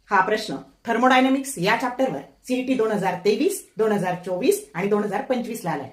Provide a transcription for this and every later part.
हा प्रश्न थर्मोडायनामिक्स या चॅप्टरवर सीईटी 2023, 2024 आणि 2025 ला आलाय.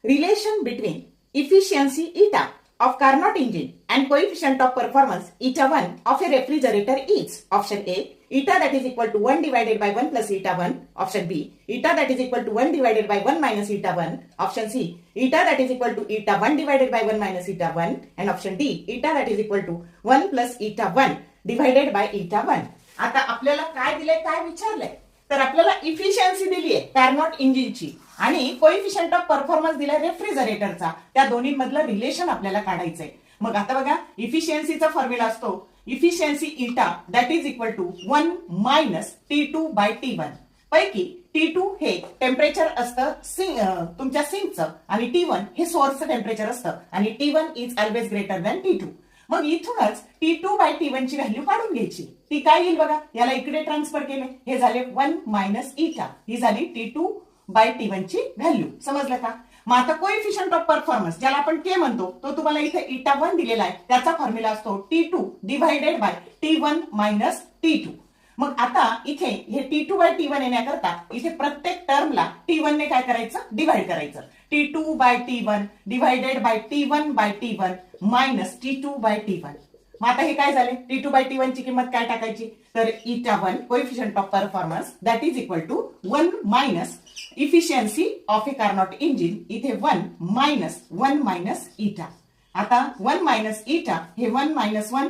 रिलेशन बिटवीन इफिशियन्सी इटा of Carnot engine and coefficient of performance eta 1 of a refrigerator is option A eta that is equal to 1 divided by 1 plus eta 1, option B eta that is equal to 1 divided by 1 minus eta 1, option C eta that is equal to eta 1 divided by 1 minus eta 1 and option D eta that is equal to 1 plus eta 1 divided by eta 1. आता आपल्याला काय दिलंय, काय विचारलंय, तर आपल्याला efficiency दिली आहे कार्नॉट इंजिनची आणि कोएफिशियंट ऑफ परफॉर्मन्स दिलाय रेफ्रिजरेटरचा. त्या दोन्हीमधलं रिलेशन आपल्याला काढायचंय. मग आता बघा, इफिशियन्सीचा फॉर्म्युला असतो efficiency eta that is equal to 1 minus T2 by T1. पैकी T2 हे टेम्परेचर असतं तुमच्या सिंकचं आणि T1 हे सोर्सचं टेम्परेचर असतं आणि T1 is always greater than T2. मग इथूनच T2 बाय T1 ची व्हॅल्यू काढून घ्यायची. ती काय येईल बघा, याला इकडे ट्रान्सफर केले, हे झाले 1 मायनस इटा, ही झाली T2 बाय T1 ची व्हॅल्यू. समजलं का? मग आता कोएफिशियंट ऑफ परफॉर्मन्स ज्याला आपण के म्हणतो तो तुम्हाला इथे इटा 1 दिलेला आहे, त्याचा फॉर्म्युला असतो T2 divided by T1 minus T2. मग आता इथे हे T2 बाय T1 येण्याकरता इथे प्रत्येक टर्मला T1 ने काय करायचं, डिवाइड करायचं. T2 by T1 divided by T1 by T1 minus T2 by T1. मग आता हे काय झाले, T2 बाय T1 ची किंमत काय टाकायची, तर eta 1 coefficient of performance that is equal to 1 minus efficiency of a Carnot engine, इथे 1 मायनस इटा. आता 1 मायनस इटा हे 1 मायनस 1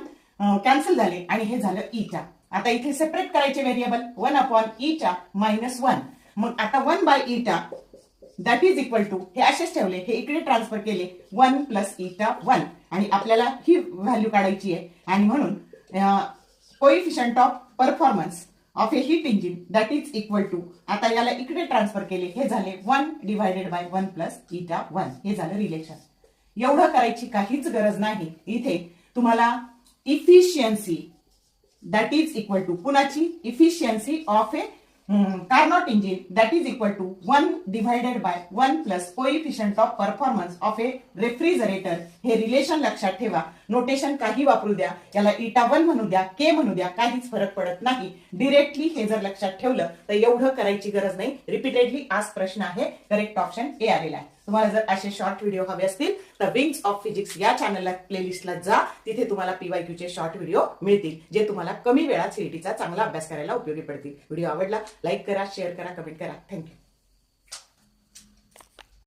कॅन्सल झाले आणि हे झालं इटा. आता इथे सेपरेट करायचे व्हेरिएबल 1 अपॉन इटा मायनस 1. मग आता 1 बाय इटा दॅट इज इक्वल टू हे असेच ठेवले, हे इकडे ट्रान्सफर केले 1 प्लस इटा 1 आणि आपल्याला ही व्हॅल्यू काढायची आहे. आणि म्हणून coefficient of performance of a heat engine that is equal to, आता याला इकडे ट्रान्सफर केले, हे झाले 1 डिवाइडेड बाय 1 प्लस इटा 1, हे झालं रिलेशन. एवढं करायची काहीच गरज नाही. इथे तुम्हाला efficiency that is equal to कुणाची, efficiency of a Carnot engine that is equal to 1 divided by 1 plus coefficient of performance of a refrigerator, हे रिलेशन लक्षात ठेवा. नोटेशन काही वापरू द्या, याला इटा 1 म्हणू द्या, के म्हणू द्या, काहीच फरक पडत नाही. डिरेक्टली हे जर लक्षात ठेवलं तर एवढं करायची गरज नाही. रिपीटेडली आज प्रश्न आहे, करेक्ट ऑप्शन ए आलेला आहे. तुम्हाला जर असे शॉर्ट व्हिडिओ हवे असतील तर विंग्स ऑफ फिजिक्स या चॅनलला प्लेलिस्टला जा, तिथे तुम्हाला PYQ चे शॉर्ट व्हिडिओ मिळतील जे तुम्हाला कमी वेळात सीईटीचा चांगला अभ्यास करायला उपयोगी पडतील. व्हिडिओ आवडला लाईक करा, शेअर करा, कमेंट करा. थँक्यू.